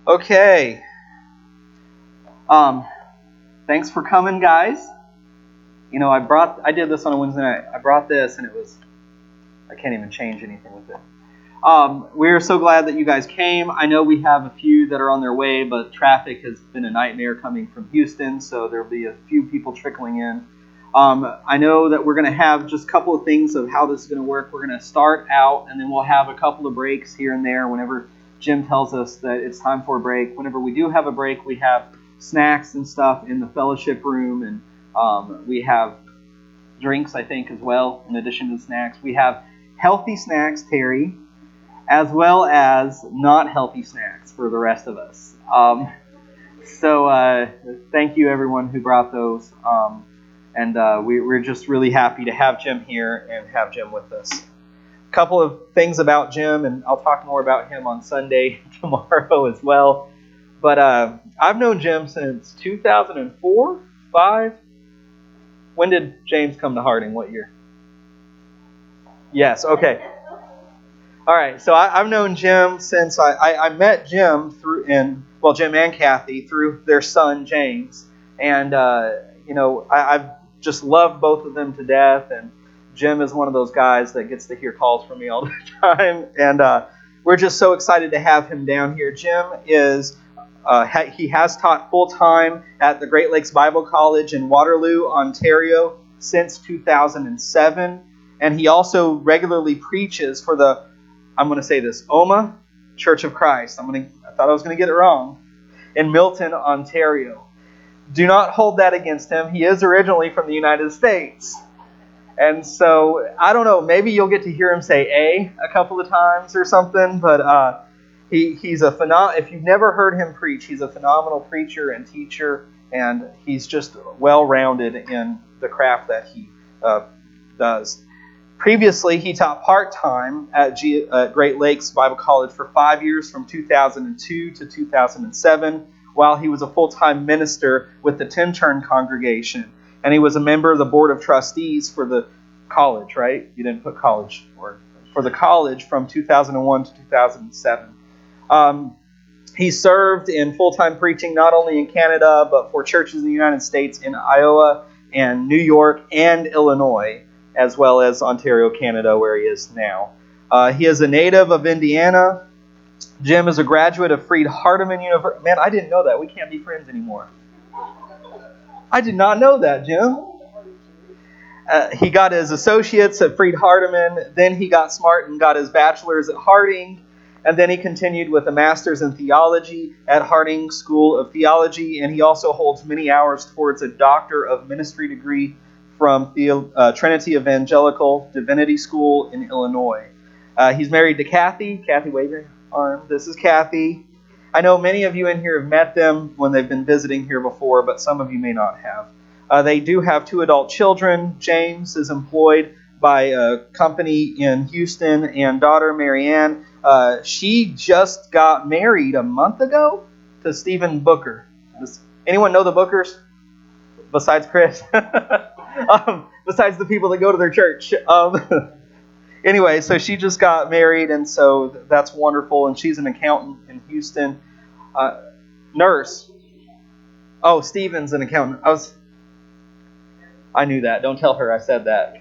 Okay. Um, Thanks for coming, guys. I did this on a Wednesday night. I brought this, and I can't even change anything with it. We're so glad that you guys came. I know we have a few that are on their way, but traffic has been a nightmare coming from Houston, so there'll be a few people trickling in. I know that we're going to have just a couple of things of how this is going to work. We're going to start out, and then we'll have a couple of breaks here and there whenever Jim tells us that it's time for a break. Whenever we do have a break, we have snacks and stuff in the fellowship room, and we have drinks, I think, as well, in addition to the snacks. We have healthy snacks, Terry, as well as not healthy snacks for the rest of us. So thank you, everyone who brought those. We're just really happy to have Jim here and have Jim with us. A couple of things about Jim, and I'll talk more about him on Sunday tomorrow as well. But I've known Jim since 2004, 5. When did James come to Harding? What year? Yes, okay. All right, so I've known Jim since I met Jim Jim and Kathy through their son James, and I've just loved both of them to death. And Jim is one of those guys that gets to hear calls from me all the time, and we're just so excited to have him down here. Jim is he has taught full time at the Great Lakes Bible College in Waterloo, Ontario, since 2007, and he also regularly preaches for the OMA Church of Christ. I thought I was going to get it wrong. In Milton, Ontario. Do not hold that against him. He is originally from the United States. And so, I don't know, maybe you'll get to hear him say a couple of times or something, but he's if you've never heard him preach, he's a phenomenal preacher and teacher, and he's just well-rounded in the craft that he does. Previously, he taught part-time at Great Lakes Bible College for 5 years, from 2002 to 2007, while he was a full-time minister with the Tintern congregation. And he was a member of the board of trustees for the college, right? You didn't put college, for the college from 2001 to 2007. He served in full-time preaching not only in Canada, but for churches in the United States in Iowa and New York and Illinois, as well as Ontario, Canada, where he is now. He is a native of Indiana. Jim is a graduate of Freed-Hardeman University. Man, I didn't know that. We can't be friends anymore. I did not know that, Jim. He got his associates at Freed-Hardeman. Then he got smart and got his bachelor's at Harding. And then he continued with a master's in theology at Harding School of Theology. And he also holds many hours towards a Doctor of Ministry degree from Trinity Evangelical Divinity School in Illinois. He's married to Kathy. Kathy, wave your arm. This is Kathy. I know many of you in here have met them when they've been visiting here before, but some of you may not have. They do have 2 adult children. James is employed by a company in Houston, and daughter Marianne, she just got married a month ago to Stephen Booker. Does anyone know the Bookers besides Chris? Besides the people that go to their church. Anyway, so she just got married, and so that's wonderful. And she's an accountant in Houston. Nurse. Oh, Stephen's an accountant. I knew that. Don't tell her I said that.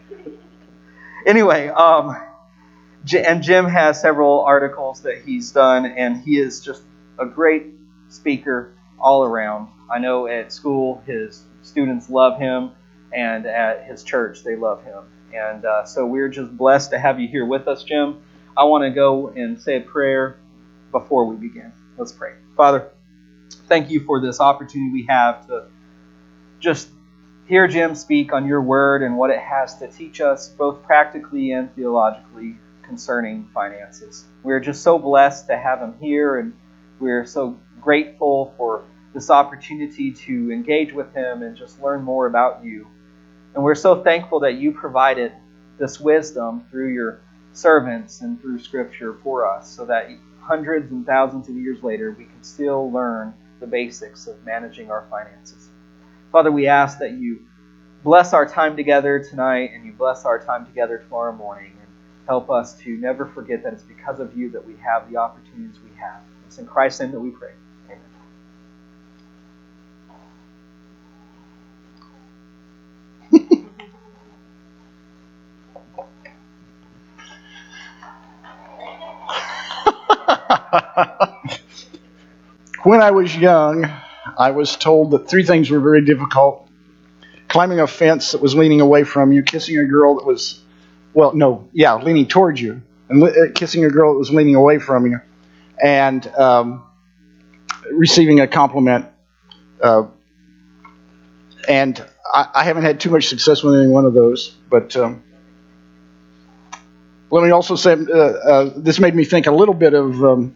Anyway, and Jim has several articles that he's done, and he is just a great speaker all around. I know at school his students love him, and at his church they love him. And so we're just blessed to have you here with us, Jim. I want to go and say a prayer before we begin. Let's pray. Father, thank you for this opportunity we have to just hear Jim speak on your word and what it has to teach us, both practically and theologically, concerning finances. We're just so blessed to have him here, and we're so grateful for this opportunity to engage with him and just learn more about you. And we're so thankful that you provided this wisdom through your servants and through Scripture for us, so that hundreds and thousands of years later we can still learn the basics of managing our finances. Father, we ask that you bless our time together tonight, and you bless our time together tomorrow morning, and help us to never forget that it's because of you that we have the opportunities we have. It's in Christ's name that we pray. When I was young, I was told that three things were very difficult: climbing a fence that was leaning away from you, kissing a girl that was, well, no, yeah, leaning towards you, and kissing a girl that was leaning away from you, and receiving a compliment. Uh, and I haven't had too much success with any one of those, but let me also say this made me think a little bit of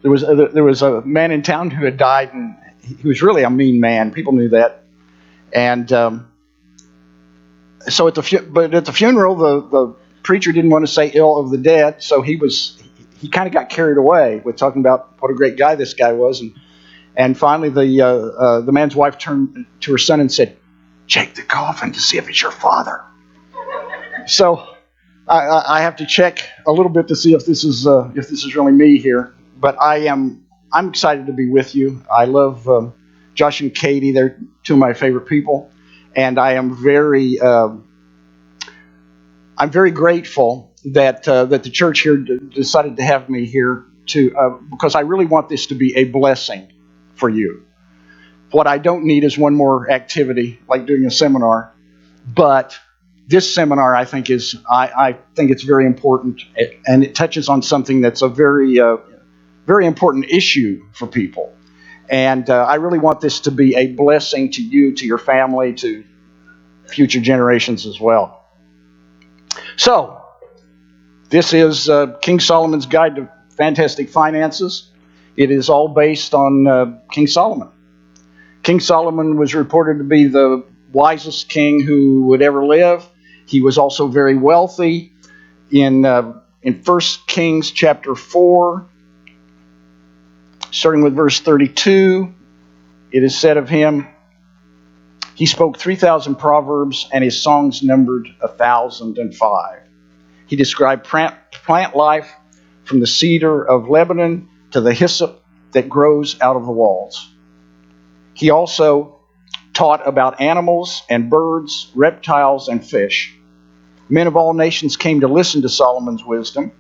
there was a man in town who had died, and he was really a mean man. People knew that, and so at the funeral, the preacher didn't want to say ill of the dead, so he kind of got carried away with talking about what a great guy this guy was, and finally the man's wife turned to her son and said, "Check the coffin to see if it's your father." So I have to check a little bit to see if this is really me here. But I'm excited to be with you. I love Josh and Katie. They're two of my favorite people, and I'm very grateful that the church here decided to have me here because I really want this to be a blessing for you. What I don't need is one more activity like doing a seminar, but this seminar I think it's very important, and it touches on something that's a very important issue for people. And I really want this to be a blessing to you, to your family, to future generations as well. So, this is King Solomon's Guide to Fantastic Finances. It is all based on King Solomon. King Solomon was reported to be the wisest king who would ever live. He was also very wealthy. In 1 Kings chapter 4, starting with verse 32, it is said of him, he spoke 3,000 proverbs, and his songs numbered 1,005. He described plant life from the cedar of Lebanon to the hyssop that grows out of the walls. He also taught about animals and birds, reptiles and fish. Men of all nations came to listen to Solomon's wisdom,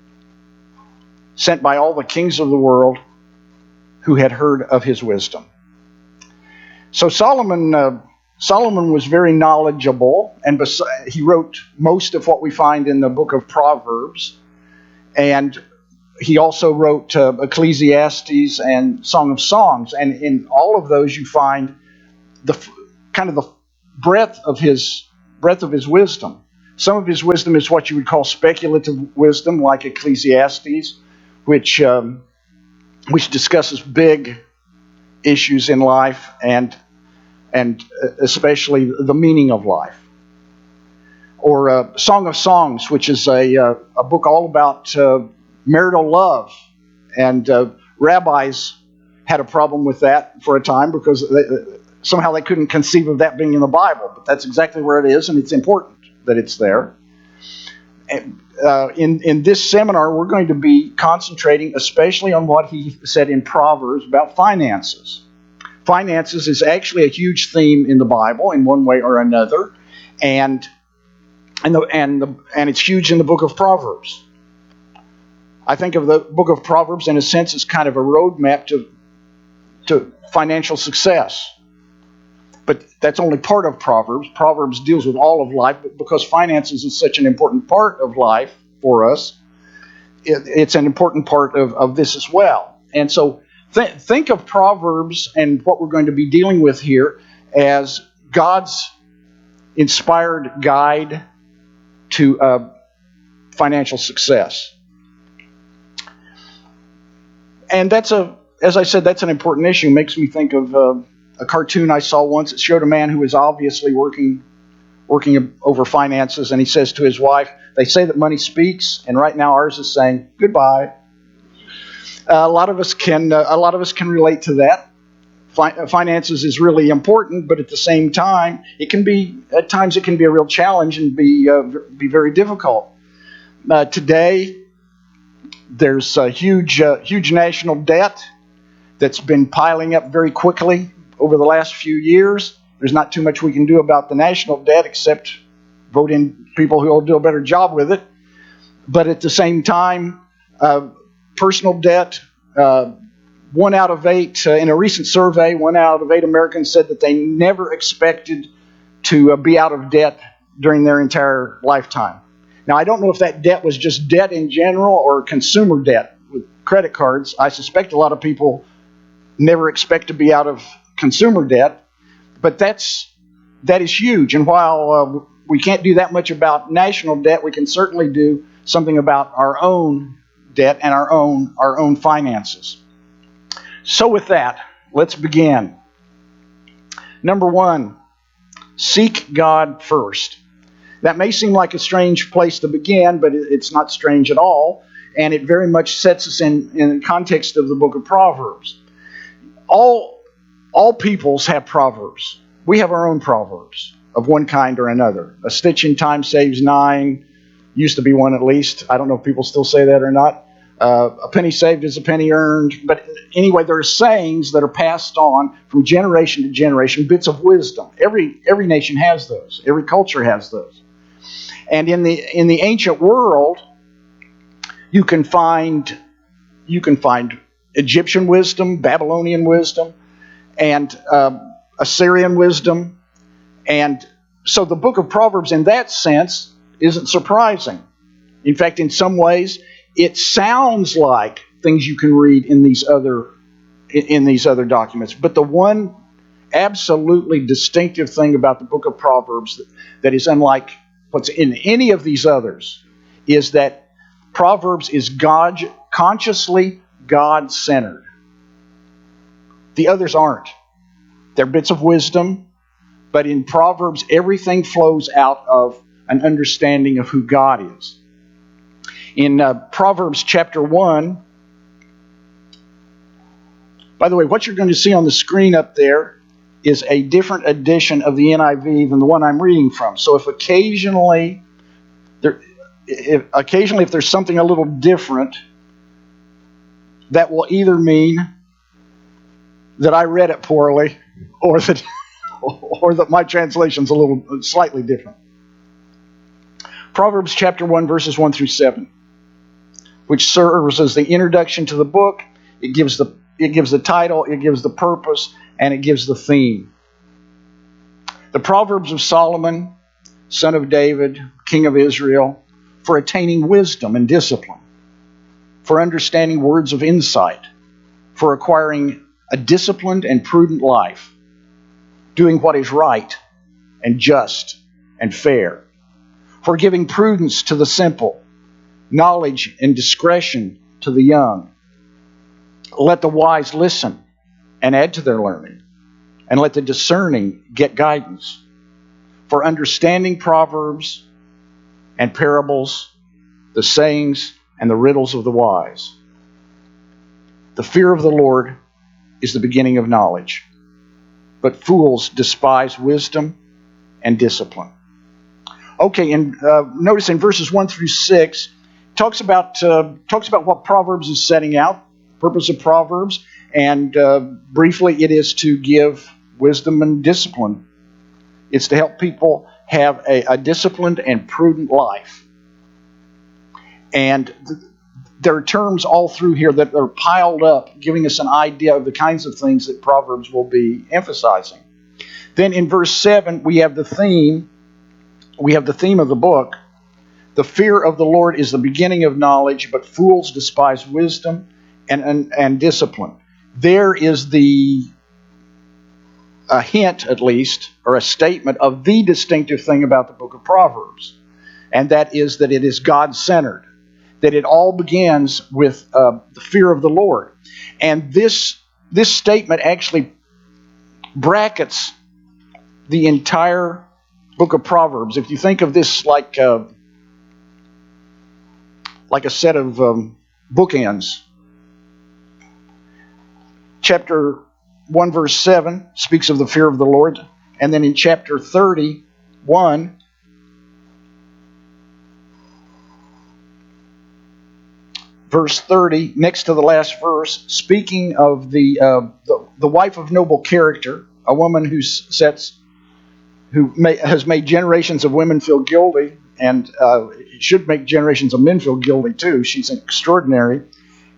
sent by all the kings of the world who had heard of his wisdom. So Solomon was very knowledgeable, and he wrote most of what we find in the book of Proverbs, and he also wrote Ecclesiastes and Song of Songs, and in all of those you find the breadth of his wisdom. Some of his wisdom is what you would call speculative wisdom, like Ecclesiastes, which discusses big issues in life and especially the meaning of life. Or Song of Songs, which is a book all about marital love, and rabbis had a problem with that for a time because somehow they couldn't conceive of that being in the Bible, but that's exactly where it is, and it's important that it's there. And, in this seminar, we're going to be concentrating especially on what he said in Proverbs about finances. Finances is actually a huge theme in the Bible in one way or another, and it's huge in the book of Proverbs. I think of the book of Proverbs in a sense as kind of a roadmap to financial success. But that's only part of Proverbs. Proverbs deals with all of life, but because finances is such an important part of life for us, it's an important part of this as well. And so think of Proverbs and what we're going to be dealing with here as God's inspired guide to financial success. And as I said, that's an important issue. It makes me think of a cartoon I saw once. It showed a man who was obviously working over finances, and he says to his wife, "They say that money speaks, and right now ours is saying goodbye." A lot of us can relate to that. Finances is really important, but at the same time, at times it can be a real challenge and be very difficult. Today, there's a huge national debt that's been piling up very quickly over the last few years. There's not too much we can do about the national debt except vote in people who will do a better job with it. But at the same time, personal debt, 1 out of 8, in a recent survey, 1 out of 8 Americans said that they never expected to be out of debt during their entire lifetime. Now, I don't know if that debt was just debt in general or consumer debt with credit cards. I suspect a lot of people never expect to be out of consumer debt, but that is huge. And while we can't do that much about national debt, we can certainly do something about our own debt and our own finances. So with that, let's begin. Number 1, seek God first. That may seem like a strange place to begin, but it's not strange at all, and it very much sets us in the context of the book of Proverbs. All peoples have proverbs. We have our own proverbs of one kind or another. A stitch in time saves 9. Used to be one at least. I don't know if people still say that or not. A penny saved is a penny earned. But anyway, there are sayings that are passed on from generation to generation, bits of wisdom. Every nation has those. Every culture has those. And in the ancient world, you can find Egyptian wisdom, Babylonian wisdom, and Assyrian wisdom. And so the book of Proverbs in that sense isn't surprising. In fact, in some ways, it sounds like things you can read in these other documents. But the one absolutely distinctive thing about the book of Proverbs that is unlike what's in any of these others is that Proverbs is consciously God-centered. The others aren't. They're bits of wisdom, but in Proverbs, everything flows out of an understanding of who God is. In Proverbs chapter 1, by the way, what you're going to see on the screen up there is a different edition of the NIV than the one I'm reading from. So if occasionally if there's something a little different, that will either mean that I read it poorly or that my translation's a little slightly different. Proverbs chapter 1, verses 1 through 7, which serves as the introduction to the book. It gives the title, it gives the purpose, and it gives the theme. The Proverbs of Solomon, son of David, king of Israel, for attaining wisdom and discipline, for understanding words of insight, for acquiring a disciplined and prudent life, doing what is right and just and fair, for giving prudence to the simple, knowledge and discretion to the young. Let the wise listen and add to their learning, and let the discerning get guidance. For understanding proverbs and parables, the sayings and the riddles of the wise. The fear of the Lord is the beginning of knowledge, but fools despise wisdom and discipline. Okay, and notice in verses 1 through 6, talks about what Proverbs is setting out, purpose of Proverbs, and briefly it is to give wisdom and discipline. It's to help people have a disciplined and prudent life. And there are terms all through here that are piled up, giving us an idea of the kinds of things that Proverbs will be emphasizing. Then in verse 7, we have the theme. We have the theme of the book. The fear of the Lord is the beginning of knowledge, but fools despise wisdom and discipline. There is a hint, at least, or a statement of the distinctive thing about the book of Proverbs, and that is that it is God-centered, that it all begins with the fear of the Lord. And this statement actually brackets the entire book of Proverbs. If you think of this like a set of bookends, chapter 1 verse 7 speaks of the fear of the Lord, and then in chapter 31, verse 30, next to the last verse, speaking of the wife of noble character, a woman has made generations of women feel guilty, and should make generations of men feel guilty too. She's extraordinary.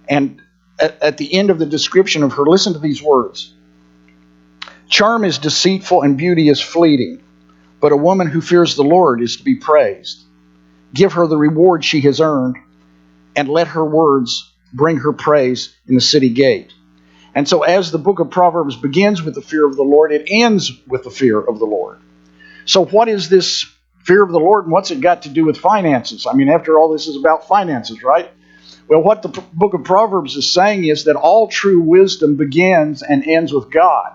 And at the end of the description of her, listen to these words. Charm is deceitful and beauty is fleeting, but a woman who fears the Lord is to be praised. Give her the reward she has earned, and let her words bring her praise in the city gate. And so as the book of Proverbs begins with the fear of the Lord, it ends with the fear of the Lord. So what is this fear of the Lord, and what's it got to do with finances? I mean, after all, this is about finances, right? Well, what the book of Proverbs is saying is that all true wisdom begins and ends with God.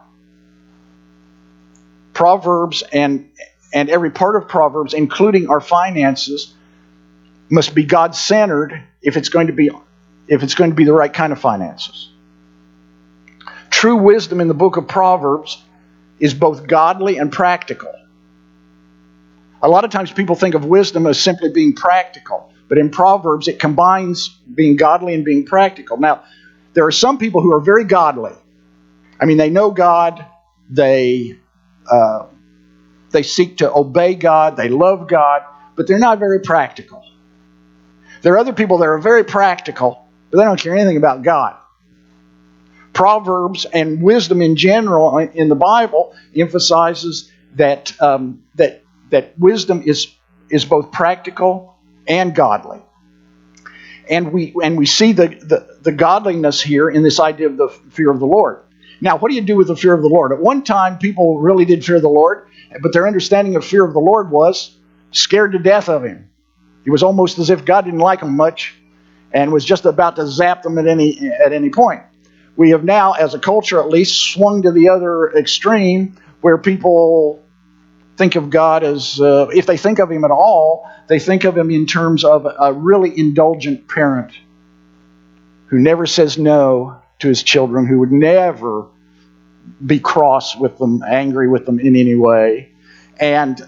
Proverbs and every part of Proverbs, including our finances, must be God-centered if it's going to be the right kind of finances. True wisdom in the book of Proverbs is both godly and practical. A lot of times people think of wisdom as simply being practical, but in Proverbs it combines being godly and being practical. Now, there are some people who are very godly. I mean, they know God, they seek to obey God, they love God, but they're not very practical. There are other people that are very practical, but they don't care anything about God. Proverbs and wisdom in general in the Bible emphasizes that wisdom is both practical and godly. And we see the godliness here in this idea of the fear of the Lord. Now, what do you do with the fear of the Lord? At one time, people really did fear the Lord, but their understanding of fear of the Lord was scared to death of Him. It was almost as if God didn't like them much and was just about to zap them at any point. We have now, as a culture at least, swung to the other extreme where people think of God as, if they think of Him at all, they think of Him in terms of a really indulgent parent who never says no to his children, who would never be cross with them, angry with them in any way. And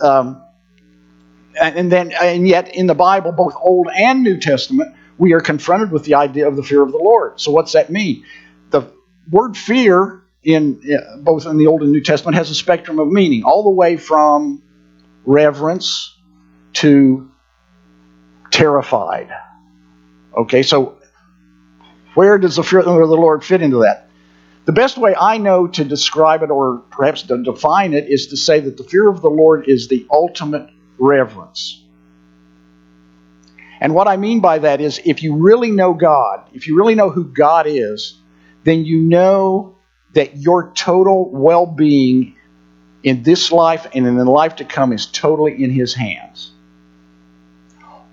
yet in the Bible, both Old and New Testament, we are confronted with the idea of the fear of the Lord. So what's that mean? The word fear, both in the Old and New Testament, has a spectrum of meaning, all the way from reverence to terrified. Okay, so where does the fear of the Lord fit into that? The best way I know to describe it, or perhaps to define it, is to say that the fear of the Lord is the ultimate reverence. And what I mean by that is, if you really know God, if you really know who God is, then you know that your total well-being in this life and in the life to come is totally in His hands.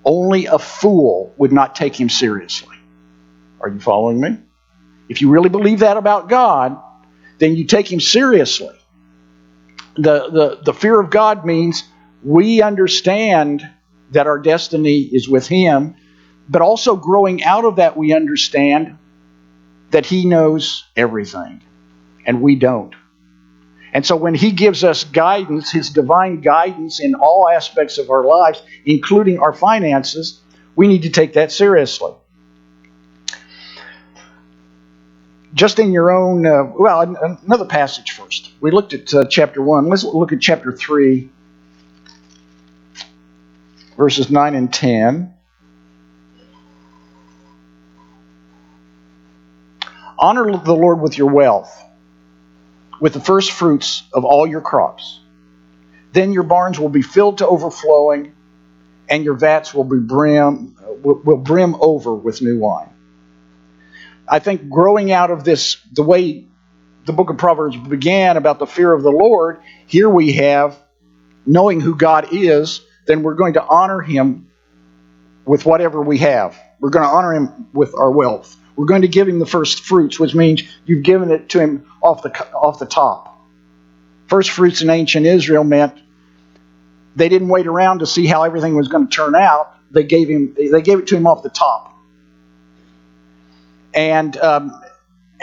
Only a fool would not take Him seriously. Are you following me? If you really believe that about God, then you take Him seriously. The fear of God means we understand that our destiny is with Him, but also growing out of that, we understand that He knows everything, and we don't. And so when He gives us guidance, His divine guidance in all aspects of our lives, including our finances, we need to take that seriously. Just in your own, another passage first. We looked at chapter 1. Let's look at chapter 3, verses 9 and 10. Honor the Lord with your wealth, with the first fruits of all your crops. Then your barns will be filled to overflowing, and your vats will brim over with new wine. I think growing out of this, the way the book of Proverbs began about the fear of the Lord, here we have knowing who God is, then we're going to honor Him with whatever we have. We're going to honor Him with our wealth. We're going to give Him the first fruits, which means you've given it to Him off the top. First fruits in ancient Israel meant they didn't wait around to see how everything was going to turn out. They gave it to Him off the top. And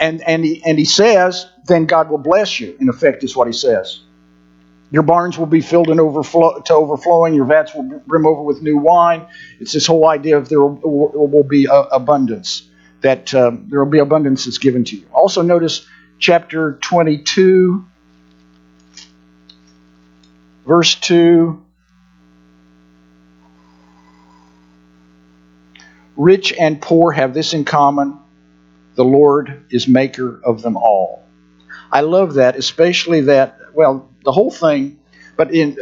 he says, then God will bless you. In effect, is what He says. Your barns will be filled to overflowing. Your vats will brim over with new wine. It's this whole idea of there will be abundance. that there will be abundance that's given to you. Also notice chapter 22, verse 2. Rich and poor have this in common: the Lord is maker of them all. I love that, especially that, well, the whole thing, but in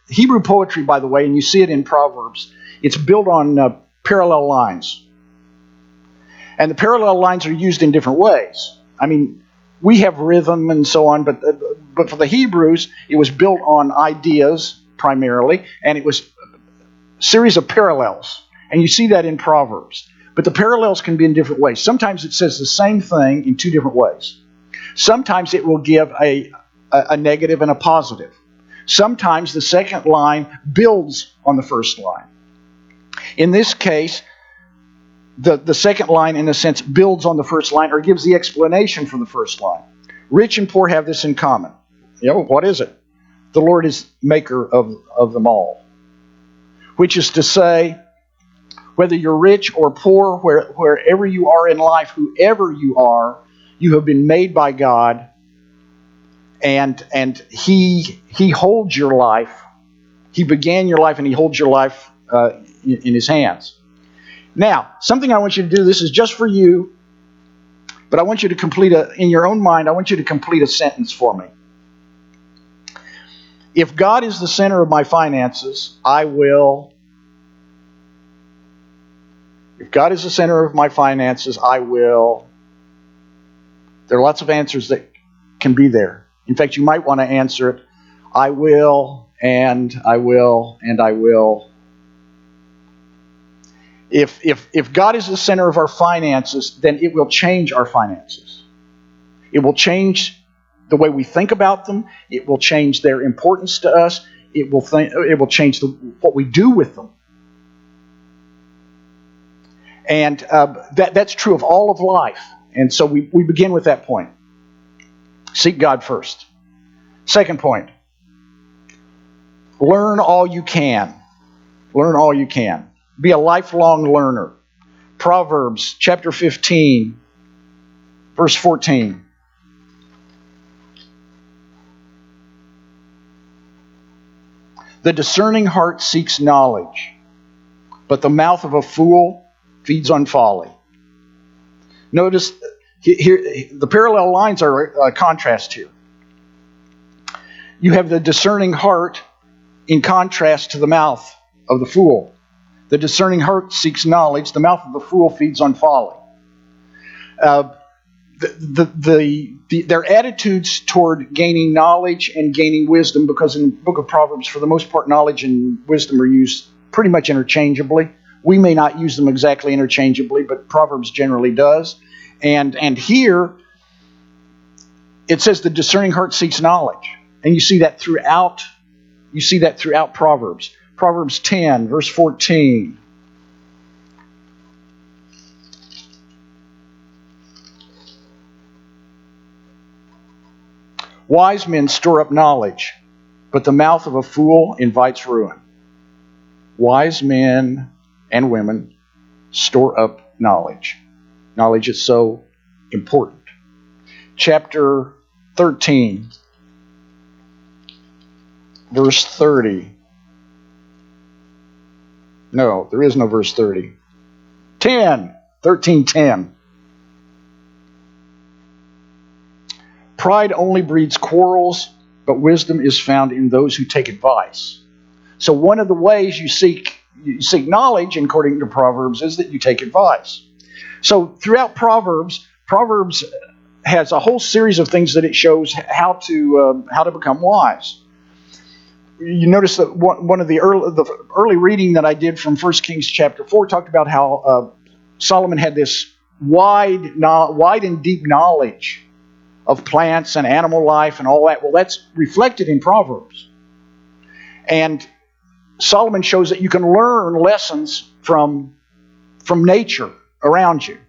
Hebrew poetry, by the way, and you see it in Proverbs, it's built on parallel lines. And the parallel lines are used in different ways. I mean, we have rhythm and so on, but for the Hebrews, it was built on ideas primarily, and it was a series of parallels. And you see that in Proverbs. But the parallels can be in different ways. Sometimes it says the same thing in two different ways. Sometimes it will give a negative and a positive. Sometimes the second line builds on the first line. In this case, the second line, in a sense, builds on the first line or gives the explanation for the first line. Rich and poor have this in common. What is it? The Lord is maker of them all. Which is to say, whether you're rich or poor, wherever you are in life, whoever you are, you have been made by God, and He holds your life. He began your life, and He holds your life in His hands. Now, something I want you to do, this is just for you, but I want you to in your own mind, I want you to complete a sentence for me. If God is the center of my finances, I will... If God is the center of my finances, I will... There are lots of answers that can be there. In fact, you might want to answer it, I will, and I will, and I will. If God is the center of our finances, then it will change our finances. It will change the way we think about them. It will change their importance to us. It will change what we do with them. And that's true of all of life. And so we begin with that point. Seek God first. Second point. Learn all you can. Learn all you can. Be a lifelong learner. Proverbs chapter 15, verse 14. The discerning heart seeks knowledge, but the mouth of a fool feeds on folly. Notice here the parallel lines are a contrast here. You have the discerning heart in contrast to the mouth of the fool. The discerning heart seeks knowledge. The mouth of the fool feeds on folly. Their attitudes toward gaining knowledge and gaining wisdom, because in the book of Proverbs, for the most part, knowledge and wisdom are used pretty much interchangeably. We may not use them exactly interchangeably, but Proverbs generally does. And here, it says the discerning heart seeks knowledge. And you see that throughout Proverbs. Proverbs 10, verse 14. Wise men store up knowledge, but the mouth of a fool invites ruin. Wise men and women store up knowledge. Knowledge is so important. Chapter 13, verse 30. No, there is no verse 30. 13:10. Pride only breeds quarrels, but wisdom is found in those who take advice. So one of the ways you seek knowledge, according to Proverbs, is that you take advice. So throughout Proverbs has a whole series of things that it shows how to become wise. You notice that one of the early reading that I did from 1 Kings chapter 4 talked about how Solomon had this wide and deep knowledge of plants and animal life and all that. Well, that's reflected in Proverbs. And Solomon shows that you can learn lessons from nature around you.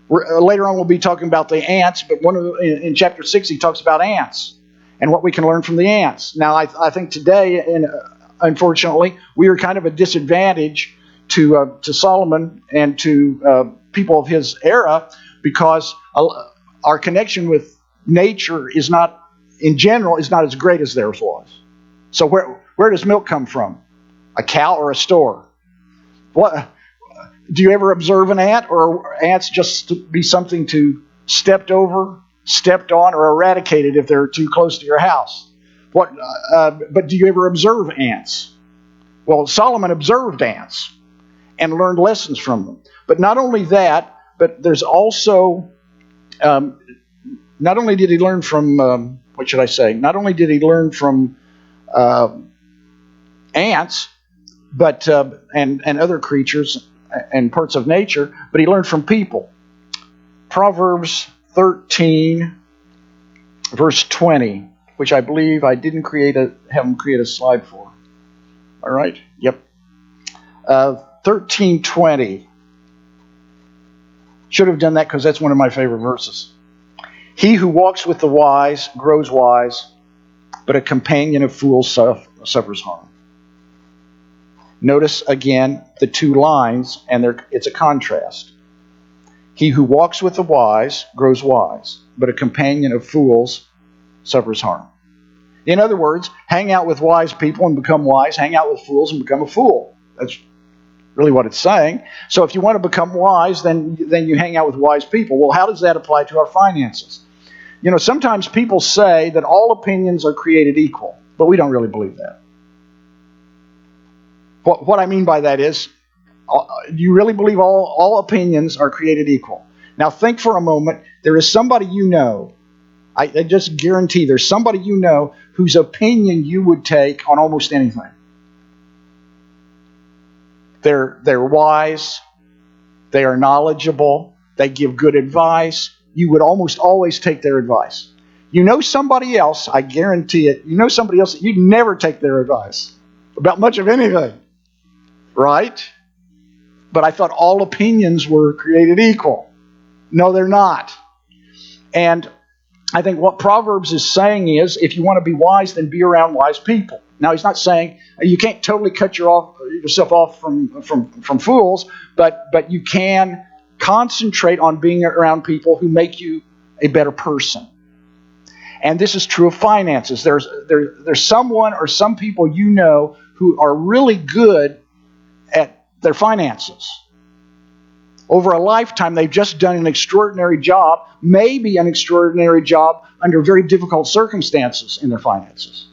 Later on, we'll be talking about the ants, but in chapter 6, he talks about ants and what we can learn from the ants. Now, I think today, unfortunately, we are kind of a disadvantage to Solomon and to people of his era, because our connection with nature is not, in general, is not as great as theirs was. So where does milk come from? A cow or a store? What do you ever observe an ant, or are ants just to be something to stepped over, stepped on, or eradicated if they're too close to your house? But do you ever observe ants? Well, Solomon observed ants and learned lessons from them. But not only that, but there's also, not only did he learn from, what should I say? Not only did he learn from ants, but and other creatures and parts of nature, but he learned from people. Proverbs 13, verse 20, which I believe I didn't have him create a slide for. All right? Yep. 13:20. Should have done that because that's one of my favorite verses. He who walks with the wise grows wise, but a companion of fools suffers harm. Notice again the two lines, and it's a contrast. He who walks with the wise grows wise, but a companion of fools suffers harm. In other words, hang out with wise people and become wise. Hang out with fools and become a fool. That's really what it's saying. So if you want to become wise, then you hang out with wise people. Well, how does that apply to our finances? You know, sometimes people say that all opinions are created equal, but we don't really believe that. What I mean by that is, do you really believe all opinions are created equal? Now think for a moment. There is somebody you know, I just guarantee there's somebody you know whose opinion you would take on almost anything. They're wise, they are knowledgeable, they give good advice. You would almost always take their advice. You know somebody else, I guarantee it, you know somebody else that you'd never take their advice about much of anything. Right? But I thought all opinions were created equal. No, they're not. And I think what Proverbs is saying is, if you want to be wise, then be around wise people. Now, he's not saying you can't totally cut yourself off from fools, but you can concentrate on being around people who make you a better person. And this is true of finances. There's someone or some people you know who are really good at their finances. Over a lifetime, they've just done an extraordinary job, maybe an extraordinary job under very difficult circumstances in their finances.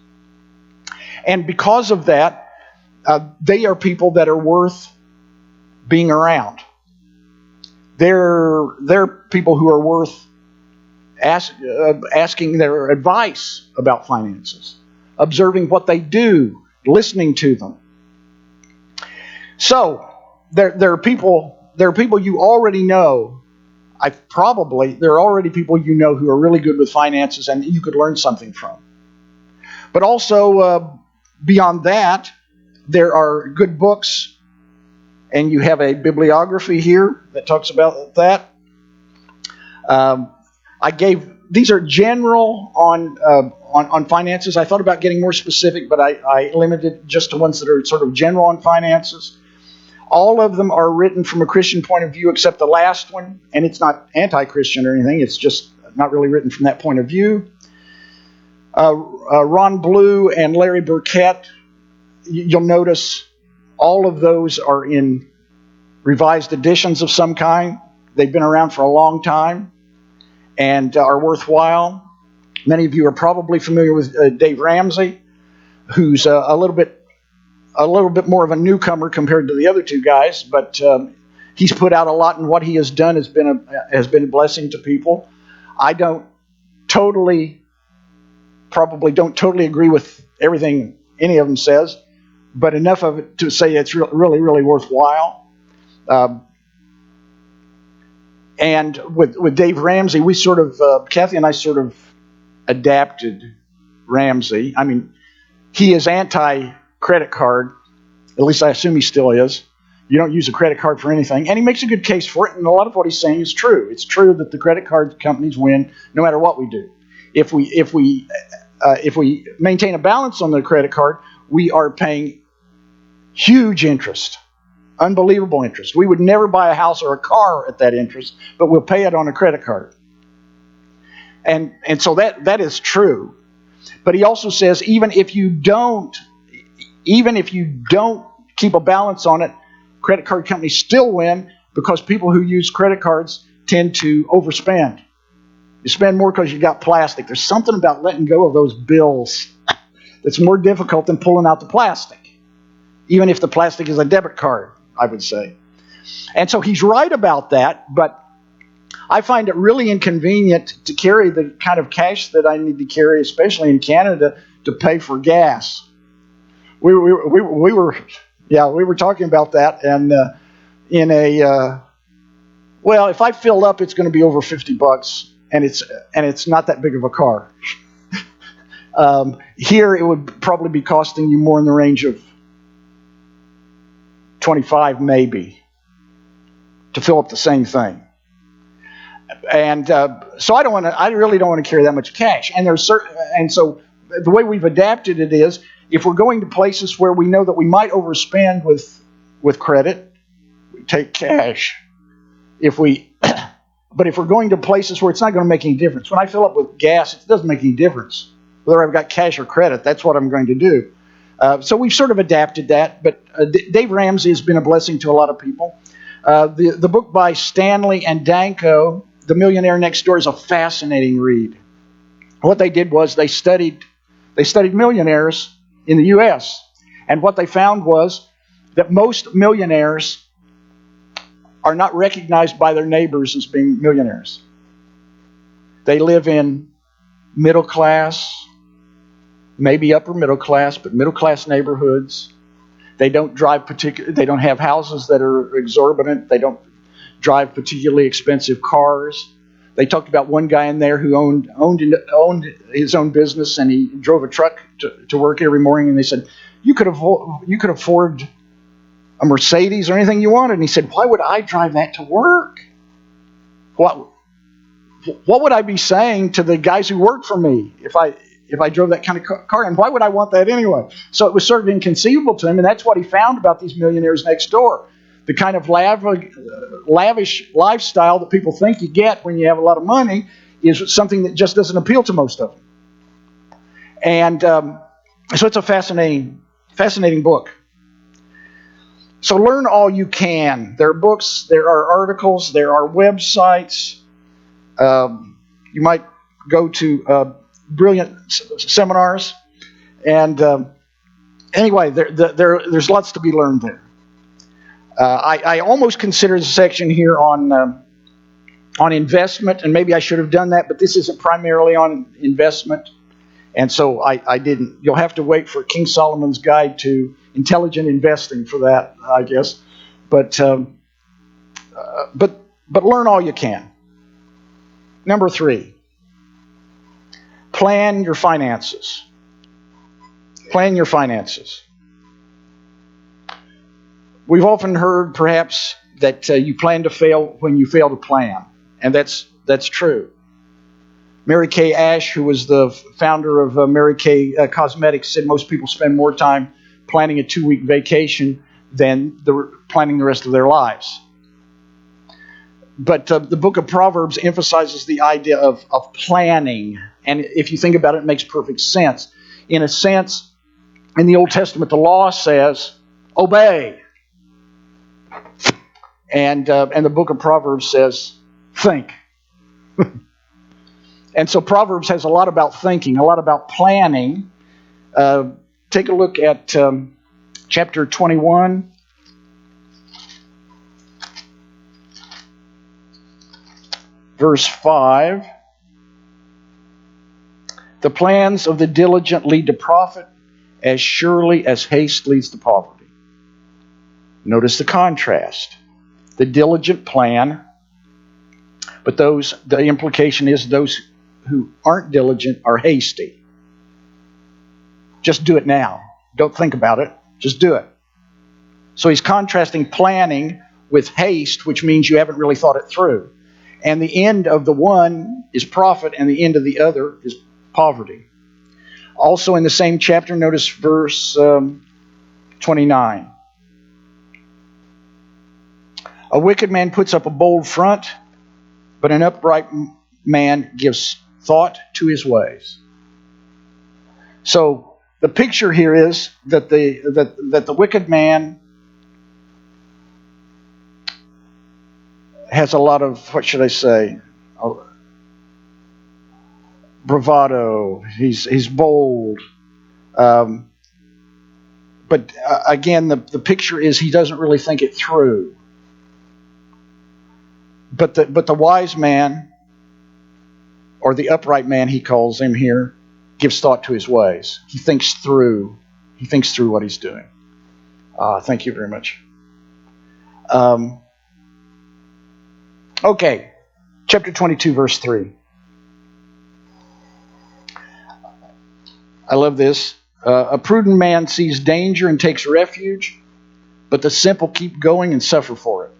And because of that, they are people that are worth being around. They're people who are worth asking their advice about finances, observing what they do, listening to them. So there are people you already know. There are already people you know who are really good with finances, and you could learn something from. But also beyond that, there are good books, and you have a bibliography here that talks about that. These are general on finances. I thought about getting more specific, but I limited just to ones that are sort of general on finances. All of them are written from a Christian point of view, except the last one, and it's not anti-Christian or anything. It's just not really written from that point of view. Ron Blue and Larry Burkett, you'll notice all of those are in revised editions of some kind. They've been around for a long time and are worthwhile. Many of you are probably familiar with Dave Ramsey, who's a little bit more of a newcomer compared to the other two guys, but he's put out a lot, and what he has done has been a blessing to people. I probably don't totally agree with everything any of them says, but enough of it to say it's really, really worthwhile. And with Dave Ramsey, Kathy and I sort of adapted Ramsey. I mean, he is anti-credit card. At least I assume he still is. You don't use a credit card for anything. And he makes a good case for it, and a lot of what he's saying is true. It's true that the credit card companies win no matter what we do. If we maintain a balance on the credit card, we are paying huge interest. Unbelievable interest. We would never buy a house or a car at that interest, but we'll pay it on a credit card. And so that is true. But he also says even if you don't keep a balance on it, credit card companies still win because people who use credit cards tend to overspend. You spend more because you got plastic. There's something about letting go of those bills that's more difficult than pulling out the plastic, even if the plastic is a debit card, I would say. And so he's right about that, but I find it really inconvenient to carry the kind of cash that I need to carry, especially in Canada, to pay for gas. We were talking about that, and if I fill up, it's going to be over $50, and it's not that big of a car. Here, it would probably be costing you more in the range of 25, maybe, to fill up the same thing. And so I really don't want to carry that much cash. And so the way we've adapted it is, if we're going to places where we know that we might overspend with credit, we take cash. But if we're going to places where it's not going to make any difference, when I fill up with gas, it doesn't make any difference whether I've got cash or credit. That's what I'm going to do. So we've sort of adapted that. But Dave Ramsey has been a blessing to a lot of people. The book by Stanley and Danko, The Millionaire Next Door, is a fascinating read. What they did was they studied millionaires in the U.S. And what they found was that most millionaires are not recognized by their neighbors as being millionaires. They live in middle class, maybe upper middle class, but middle class neighborhoods. They don't they don't have houses that are exorbitant. They don't drive particularly expensive cars. They talked about one guy in there who owned his own business, and he drove a truck to work every morning. And they said, you could afford a Mercedes or anything you wanted. And he said, why would I drive that to work? What would I be saying to the guys who work for me if I drove that kind of car? And why would I want that anyway? So it was sort of inconceivable to him, and that's what he found about these millionaires next door. The kind of lavish lifestyle that people think you get when you have a lot of money is something that just doesn't appeal to most of them. And so it's a fascinating book. So learn all you can. There are books, there are articles, there are websites. You might go to brilliant seminars. And anyway, there's lots to be learned there. I almost considered a section here on investment, and maybe I should have done that, but this isn't primarily on investment, and so I didn't. You'll have to wait for King Solomon's Guide to Intelligent Investing for that, I guess. But learn all you can. Number 3, plan your finances. Plan your finances. We've often heard, perhaps, that you plan to fail when you fail to plan, and that's true. Mary Kay Ash, who was the founder of Mary Kay Cosmetics, said most people spend more time planning a 2-week vacation than planning the rest of their lives. But the book of Proverbs emphasizes the idea of planning, and if you think about it, it makes perfect sense. In a sense, in the Old Testament, the law says, obey. And the book of Proverbs says, think. And so Proverbs has a lot about thinking, a lot about planning. Take a look at chapter 21. Verse 5. The plans of the diligent lead to profit as surely as haste leads to poverty. Notice the contrast. The diligent plan, but the implication is those who aren't diligent are hasty. Just do it now. Don't think about it. Just do it. So he's contrasting planning with haste, which means you haven't really thought it through. And the end of the one is profit, and the end of the other is poverty. Also in the same chapter, notice verse 29. A wicked man puts up a bold front, but an upright man gives thought to his ways. So the picture here is that the wicked man has a lot of, what should I say, bravado. He's bold. But again, the picture is he doesn't really think it through. But the wise man, or the upright man, he calls him here, gives thought to his ways. He thinks through. He thinks through what he's doing. Thank you very much. Okay, chapter 22, verse 3. I love this. A prudent man sees danger and takes refuge, but the simple keep going and suffer for it.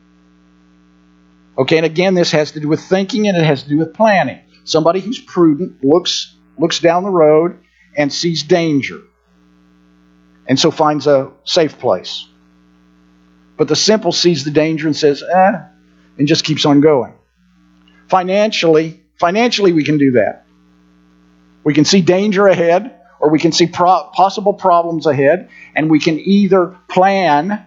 Okay, and again, this has to do with thinking, and it has to do with planning. Somebody who's prudent looks down the road and sees danger, and so finds a safe place. But the simple sees the danger and says, and just keeps on going. Financially, we can do that. We can see danger ahead, or we can see possible problems ahead, and we can either plan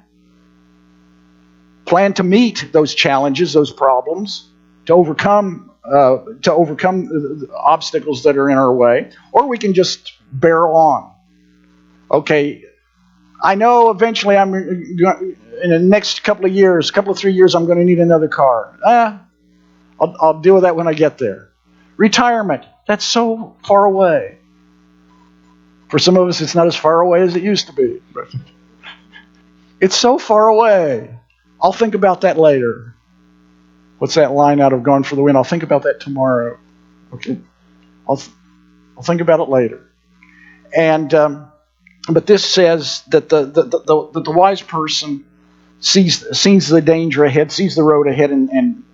to meet those challenges, those problems, to overcome the obstacles that are in our way, or we can just bear on. Okay, I know eventually in the next couple of 3 years, I'm going to need another car. I'll deal with that when I get there. Retirement, that's so far away. For some of us, it's not as far away as it used to be. But it's so far away. I'll think about that later. What's that line out of Gone for the Wind? I'll think about that tomorrow. Okay, I'll think about it later. And but this says that the wise person sees the danger ahead, sees the road ahead, and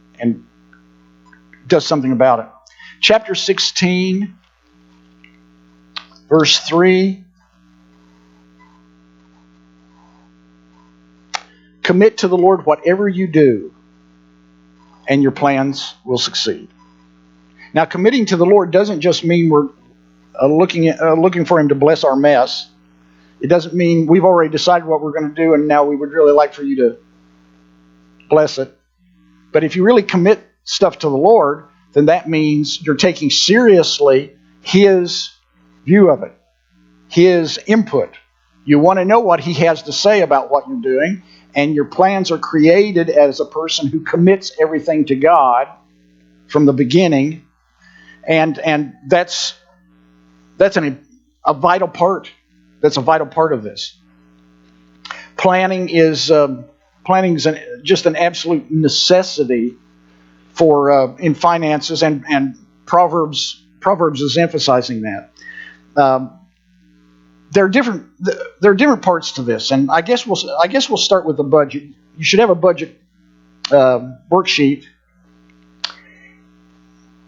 does something about it. Chapter 16, verse 3. Commit to the Lord whatever you do, and your plans will succeed. Now, committing to the Lord doesn't just mean we're looking for Him to bless our mess. It doesn't mean we've already decided what we're going to do, and now we would really like for you to bless it. But if you really commit stuff to the Lord, then that means you're taking seriously His view of it, His input. You want to know what He has to say about what you're doing, and your plans are created as a person who commits everything to God from the beginning, and that's a vital part. That's a vital part of this. Planning is just an absolute necessity for in finances, and Proverbs is emphasizing that. There are different parts to this, and I guess we'll start with the budget. You should have a budget worksheet,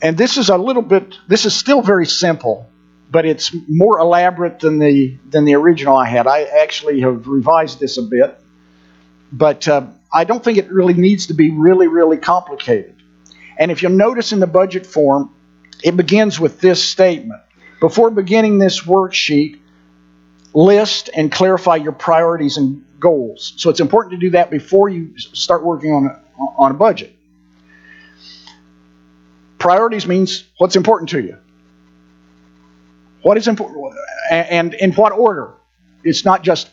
and this is still very simple, but it's more elaborate than the original I had. I actually have revised this a bit, but I don't think it really needs to be really complicated. And if you'll notice in the budget form, it begins with this statement: before beginning this worksheet, list and clarify your priorities and goals. So it's important to do that before you start working on a budget. Priorities means what's important to you. What is important, and in what order? It's not just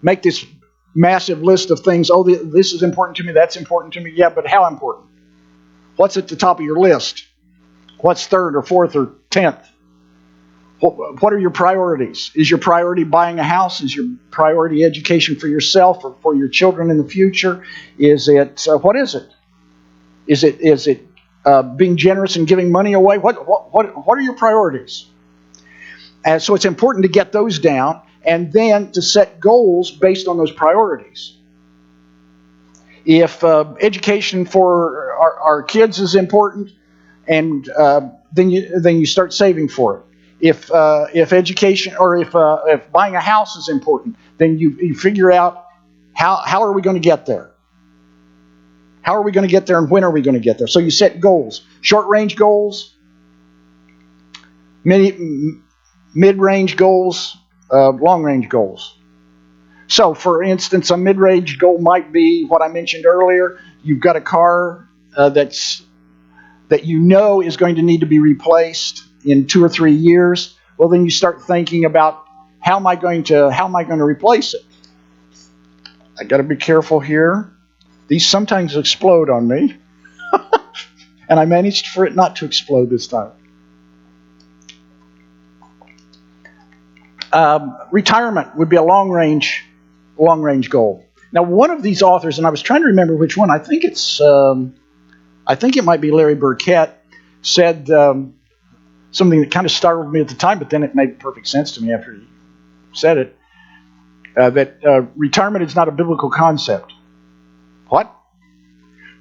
make this massive list of things. Oh, this is important to me, that's important to me. Yeah, but how important? What's at the top of your list? What's third or fourth or 10th? What are your priorities? Is your priority buying a house? Is your priority education for yourself or for your children in the future? Is it what is it? Is it being generous and giving money away? What are your priorities? And so it's important to get those down and then to set goals based on those priorities. If education for our kids is important, and then you start saving for it. If education or if buying a house is important, then you figure out how are we going to get there. How are we going to get there, and when are we going to get there? So you set goals, short-range goals, mid-range goals, long-range goals. So, for instance, a mid-range goal might be what I mentioned earlier. You've got a car that you know is going to need to be replaced in 2 or 3 years. Well, then you start thinking about how am I going to replace it? I got to be careful here. These sometimes explode on me, and I managed for it not to explode this time. Retirement would be a long-range goal. Now, one of these authors, and I was trying to remember which one. I think it might be Larry Burkett, said something that kind of startled me at the time, but then it made perfect sense to me after he said it. That retirement is not a biblical concept. What?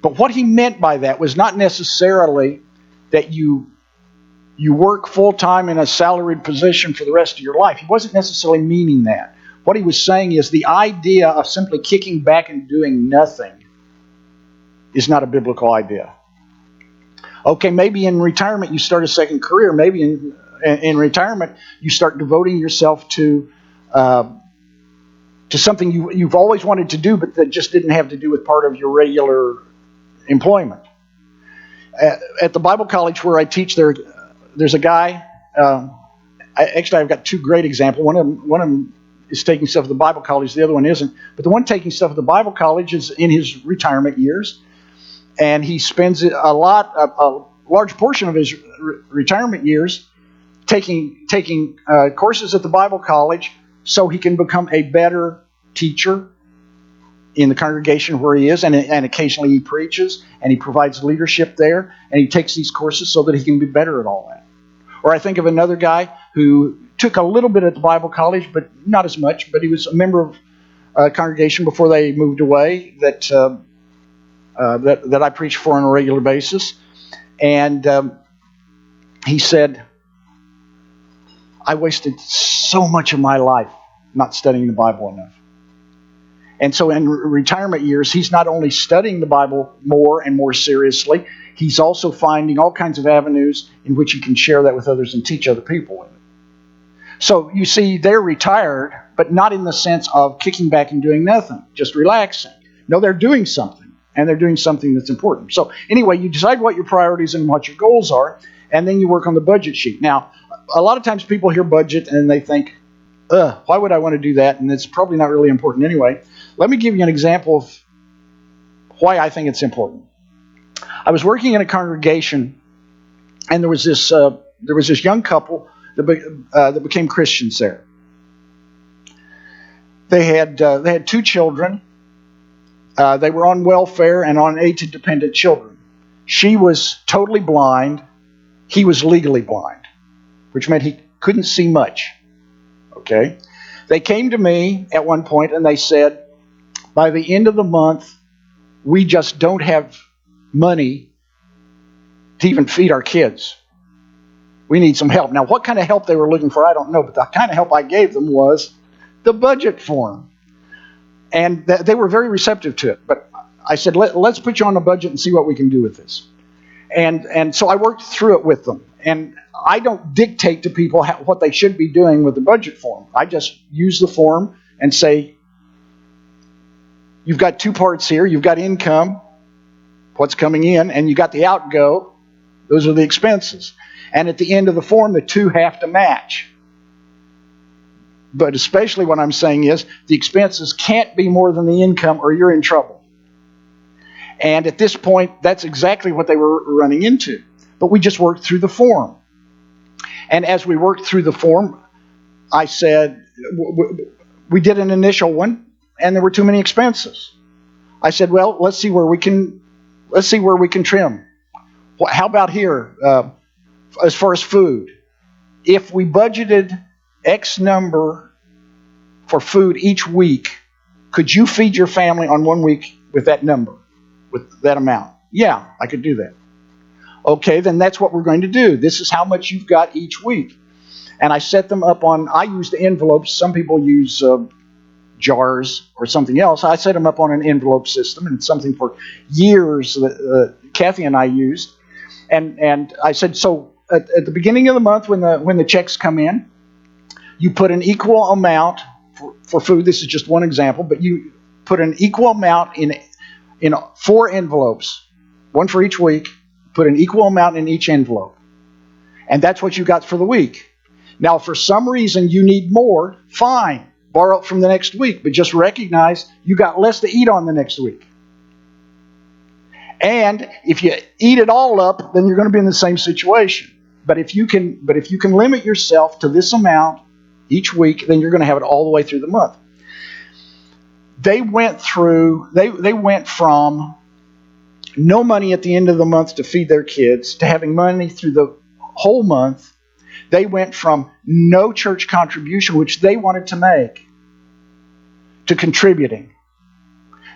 But what he meant by that was not necessarily that you work full-time in a salaried position for the rest of your life. He wasn't necessarily meaning that. What he was saying is the idea of simply kicking back and doing nothing is not a biblical idea. Okay, maybe in retirement you start a second career. Maybe in retirement you start devoting yourself to something you've always wanted to do, but that just didn't have to do with part of your regular employment. At the Bible college where I teach, there's a guy. Actually, I've got two great examples. One of them is taking stuff at the Bible college. The other one isn't. But the one taking stuff at the Bible college is in his retirement years, and he spends a large portion of his retirement years taking courses at the Bible college so he can become a better teacher in the congregation where he is, and occasionally he preaches, and he provides leadership there, and he takes these courses so that he can be better at all that. Or I think of another guy who took a little bit at the Bible college, but not as much, but he was a member of a congregation before they moved away that I preach for on a regular basis. And he said, I wasted so much of my life not studying the Bible enough. And so in retirement years, he's not only studying the Bible more and more seriously, he's also finding all kinds of avenues in which he can share that with others and teach other people with it. So you see, they're retired, but not in the sense of kicking back and doing nothing, just relaxing. No, they're doing something, and they're doing something that's important. So anyway, you decide what your priorities and what your goals are, and then you work on the budget sheet. Now, a lot of times people hear budget and they think, why would I want to do that? And it's probably not really important anyway. Let me give you an example of why I think it's important. I was working in a congregation, and there was this young couple that became Christians there. They had 2 children. They were on welfare and on aid to dependent children. She was totally blind. He was legally blind, which meant he couldn't see much. Okay? They came to me at one point and they said, by the end of the month, we just don't have money to even feed our kids. We need some help. Now, what kind of help they were looking for, I don't know, but the kind of help I gave them was the budget form. And they were very receptive to it. But I said, let's put you on a budget and see what we can do with this. And so I worked through it with them. And I don't dictate to people what they should be doing with the budget form. I just use the form and say, you've got 2 parts here. You've got income, what's coming in, and you've got the outgo. Those are the expenses. And at the end of the form, the 2 have to match. But especially what I'm saying is the expenses can't be more than the income or you're in trouble. And at this point, that's exactly what they were running into. But we just worked through the form. And as we worked through the form, I said, we did an initial one, and there were too many expenses. I said, well, let's see where we can trim. How about here, as far as food? If we budgeted X number for food each week, could you feed your family on 1 week with that number, with that amount? Yeah, I could do that. Okay, then that's what we're going to do. This is how much you've got each week. And I set them up I used envelopes. Some people use jars or something else. I set them up on an envelope system, and it's something for years that Kathy and I used. And I said, so at the beginning of the month when the checks come in, you put an equal amount for food. This is just one example, but you put an equal amount in 4 envelopes, one for each week. Put an equal amount in each envelope. And that's what you got for the week. Now, if for some reason you need more, fine. Borrow it from the next week. But just recognize you got less to eat on the next week. And if you eat it all up, then you're going to be in the same situation. But if you can limit yourself to this amount each week, then you're going to have it all the way through the month. They went from no money at the end of the month to feed their kids to having money through the whole month. They went from no church contribution, which they wanted to make, to contributing.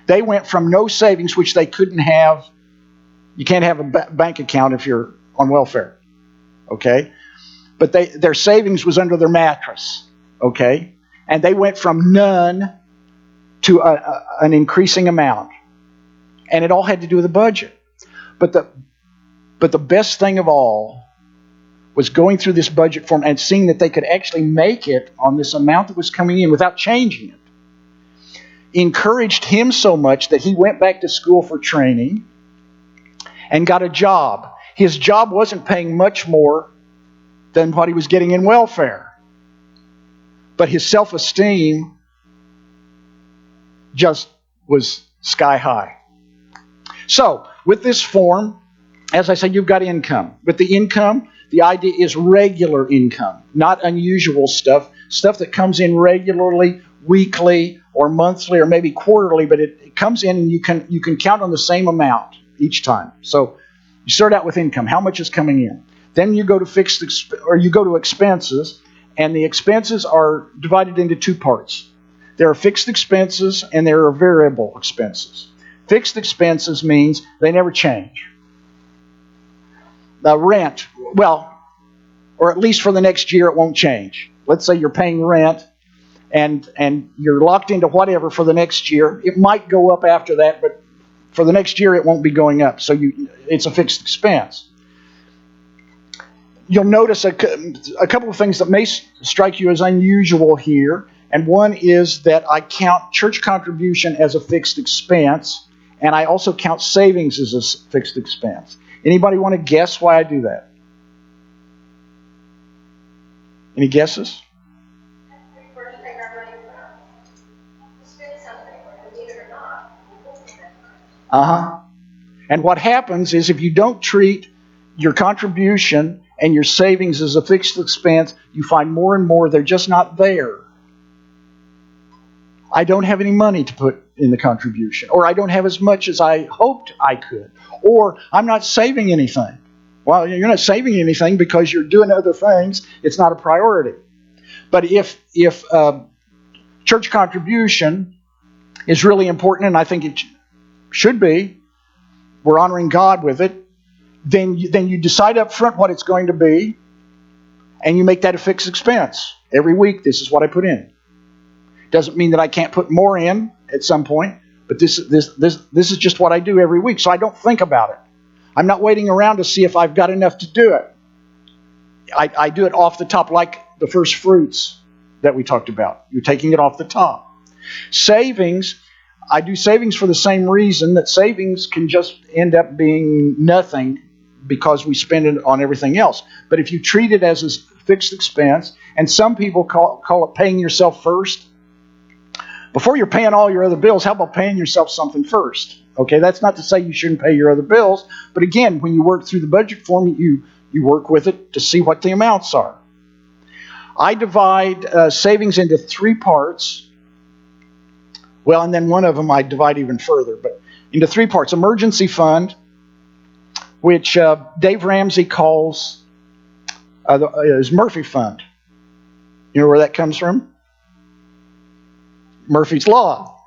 They went from no savings, which they couldn't have. You can't have a bank account if you're on welfare, okay? But their savings was under their mattress, okay? And they went from none to an increasing amount. And it all had to do with the budget. But the best thing of all was going through this budget form and seeing that they could actually make it on this amount that was coming in without changing it. Encouraged him so much that he went back to school for training and got a job. His job wasn't paying much more than what he was getting in welfare. But his self-esteem just was sky high. So, with this form, as I said, you've got income. With the income, the idea is regular income, not unusual stuff that comes in regularly, weekly, or monthly, or maybe quarterly, but it comes in and you can count on the same amount each time. So, you start out with income. How much is coming in? Then you go to expenses, and the expenses are divided into 2 parts. There are fixed expenses and there are variable expenses. Fixed expenses means they never change. Rent, well, or at least for the next year it won't change. Let's say you're paying rent and you're locked into whatever for the next year. It might go up after that, but for the next year it won't be going up. So it's a fixed expense. You'll notice a couple of things that may strike you as unusual here. And one is that I count church contribution as a fixed expense, and I also count savings as a fixed expense. Anybody want to guess why I do that? Any guesses? And what happens is if you don't treat your contribution and your savings as a fixed expense, you find more and more they're just not there. I don't have any money to put in the contribution, or I don't have as much as I hoped I could, or I'm not saving anything. Well, you're not saving anything because you're doing other things. It's not a priority. But if church contribution is really important, and I think it should be, we're honoring God with it, then you decide up front what it's going to be, and you make that a fixed expense. Every week, this is what I put in. Doesn't mean that I can't put more in at some point, but this is just what I do every week, so I don't think about it. I'm not waiting around to see if I've got enough to do it. I do it off the top, like the first fruits that we talked about. You're taking it off the top. Savings, I do savings for the same reason that savings can just end up being nothing because we spend it on everything else. But if you treat it as a fixed expense, and some people call it paying yourself first, before you're paying all your other bills, how about paying yourself something first? Okay, that's not to say you shouldn't pay your other bills, but again, when you work through the budget form, you work with it to see what the amounts are. I divide savings into 3 parts. Well, and then one of them I divide even further, but into 3 parts. Emergency fund, which Dave Ramsey calls his Murphy fund. You know where that comes from? Murphy's Law.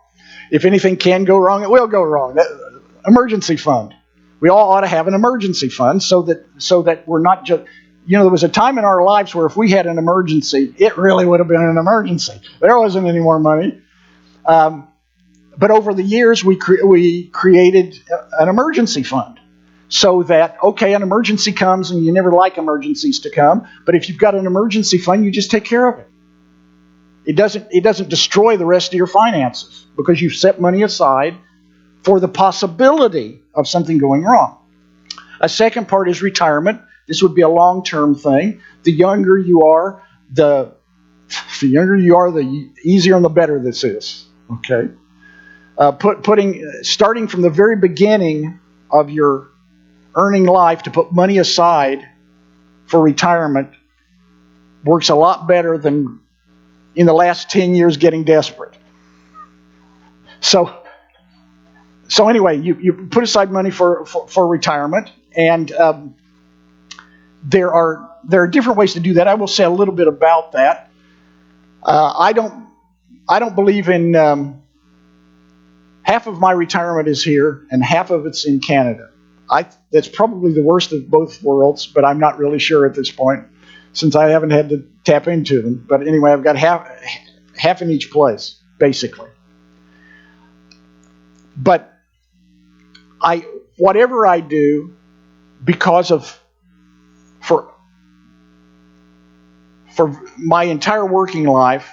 If anything can go wrong, it will go wrong. Emergency fund. We all ought to have an emergency fund so that we're not just... You know, there was a time in our lives where if we had an emergency, it really would have been an emergency. There wasn't any more money. Um, but over the years, we created an emergency fund so that, okay, an emergency comes, and you never like emergencies to come, but if you've got an emergency fund, you just take care of it. It doesn't destroy the rest of your finances because you've set money aside for the possibility of something going wrong. A second part is retirement. This would be a long-term thing. The younger you are, the easier and the better this is. Okay, starting from the very beginning of your earning life to put money aside for retirement works a lot better than in the last 10 years getting desperate. So anyway, you put aside money for retirement, and there are different ways to do that. I will say a little bit about that. I don't believe in half of my retirement is here and half of it's in Canada. That's probably the worst of both worlds, but I'm not really sure at this point since I haven't had to tap into them. But anyway, I've got half in each place, basically. But whatever I do, because of for my entire working life,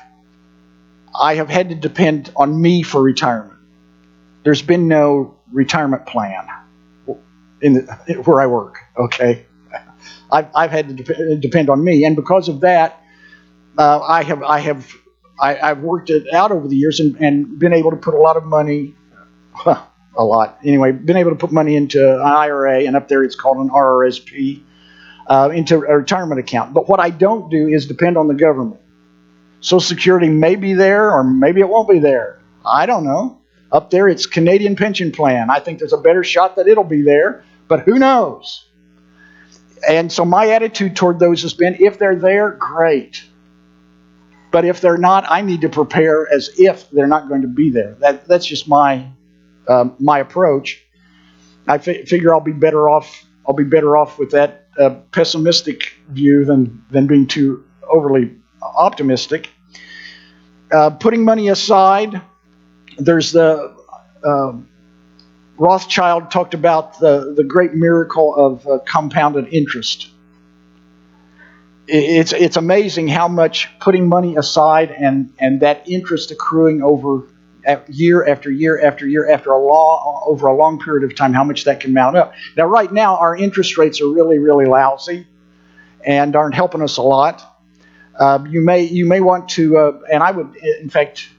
I have had to depend on me for retirement. There's been no retirement plan where I work. Okay, I've had to depend on me, and because of that, I've worked it out over the years and been able to put a lot of money. A lot. Anyway, been able to put money into an IRA, and up there it's called an RRSP, into a retirement account. But what I don't do is depend on the government. Social Security may be there, or maybe it won't be there. I don't know. Up there it's Canadian Pension Plan. I think there's a better shot that it'll be there, but who knows? And so my attitude toward those has been, if they're there, great. But if they're not, I need to prepare as if they're not going to be there. That's just my approach. I figure I'll be better off with that pessimistic view than being too overly optimistic. Putting money aside, there's the Rothschild talked about the great miracle of compounded interest. It's amazing how much putting money aside and that interest accruing over year after year after year over a long period of time, how much that can mount up. Now, right now, our interest rates are really, really lousy and aren't helping us a lot. You may want to, and I would, in fact,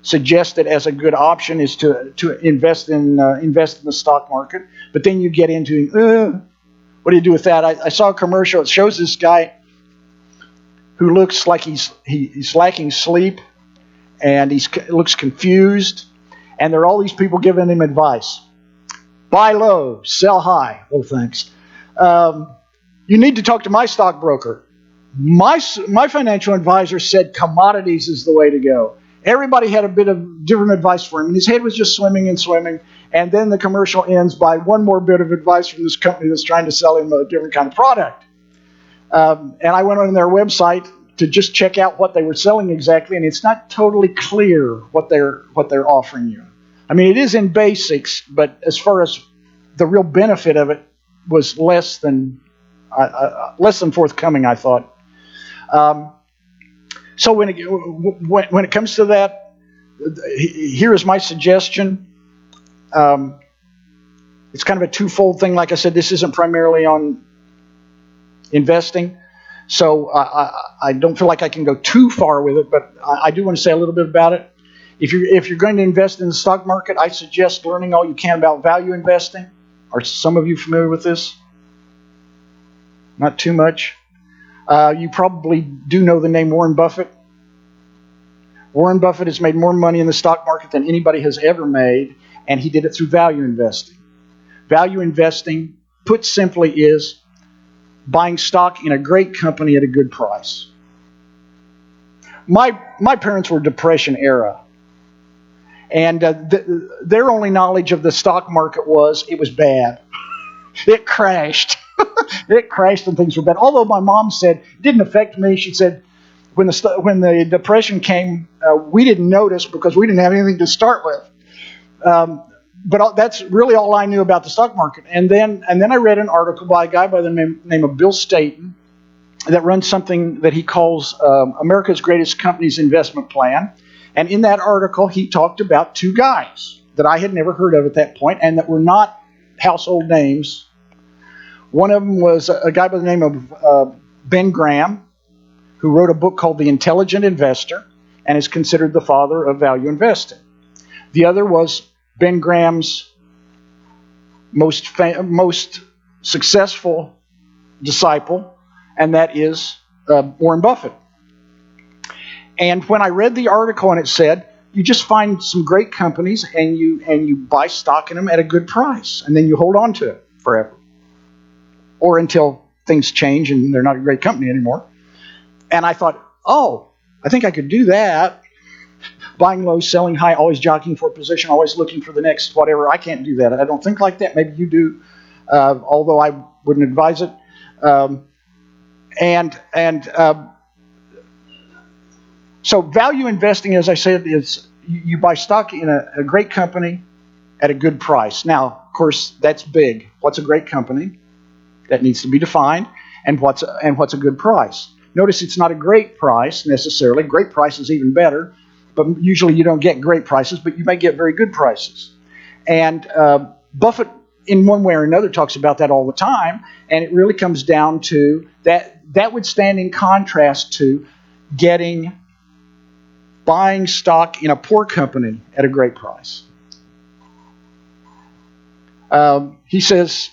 suggest that as a good option is to invest in the stock market. But then you get into what do you do with that? I saw a commercial. It shows this guy who looks like he's lacking sleep, and he looks confused, and there are all these people giving him advice. Buy low, sell high. Oh, thanks. You need to talk to my stockbroker. My financial advisor said commodities is the way to go. Everybody had a bit of different advice for him, and his head was just swimming and swimming. And then the commercial ends by one more bit of advice from this company that's trying to sell him a different kind of product. And I went on their website to just check out what they were selling exactly, and it's not totally clear what they're offering you. I mean, it is in basics, but as far as the real benefit of it was less than forthcoming, I thought. So when it comes to that, here is my suggestion. It's kind of a twofold thing. Like I said, this isn't primarily on investing, so I don't feel like I can go too far with it, but I do want to say a little bit about it. If you're going to invest in the stock market, I suggest learning all you can about value investing. Are some of you familiar with this? Not too much. You probably do know the name Warren Buffett. Warren Buffett has made more money in the stock market than anybody has ever made, and he did it through value investing. Value investing, put simply, is buying stock in a great company at a good price. My parents were Depression era, and their only knowledge of the stock market was it was bad. It crashed. It crashed and things were bad. Although my mom said it didn't affect me. She said, when the Depression came, we didn't notice because we didn't have anything to start with. But that's really all I knew about the stock market. And then I read an article by a guy by the name of Bill Staten that runs something that he calls America's Greatest Companies Investment Plan. And in that article, he talked about two guys that I had never heard of at that point and that were not household names. One of them was a guy by the name of Ben Graham, who wrote a book called The Intelligent Investor and is considered the father of value investing. The other was Ben Graham's most successful disciple, and that is Warren Buffett. And when I read the article and it said, you just find some great companies and you buy stock in them at a good price, and then you hold on to it forever. Or until things change and they're not a great company anymore. And I thought, oh, I think I could do that. Buying low, selling high, always jockeying for a position, always looking for the next whatever. I can't do that. I don't think like that. Maybe you do, although I wouldn't advise it. So value investing, as I said, is you buy stock in a great company at a good price. Now, of course, that's big. What's a great company? That needs to be defined. And what's a good price? Notice it's not a great price necessarily. Great price is even better. But usually you don't get great prices, but you may get very good prices. And Buffett, in one way or another, talks about that all the time. And it really comes down to that would stand in contrast to buying stock in a poor company at a great price. He says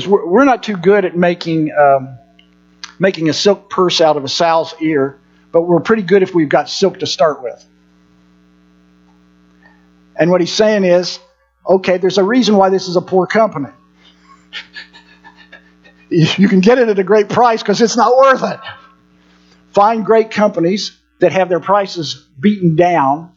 we're not too good at making a silk purse out of a sow's ear, but we're pretty good if we've got silk to start with. And what he's saying is, okay, there's a reason why this is a poor company. You can get it at a great price because it's not worth it. Find great companies that have their prices beaten down,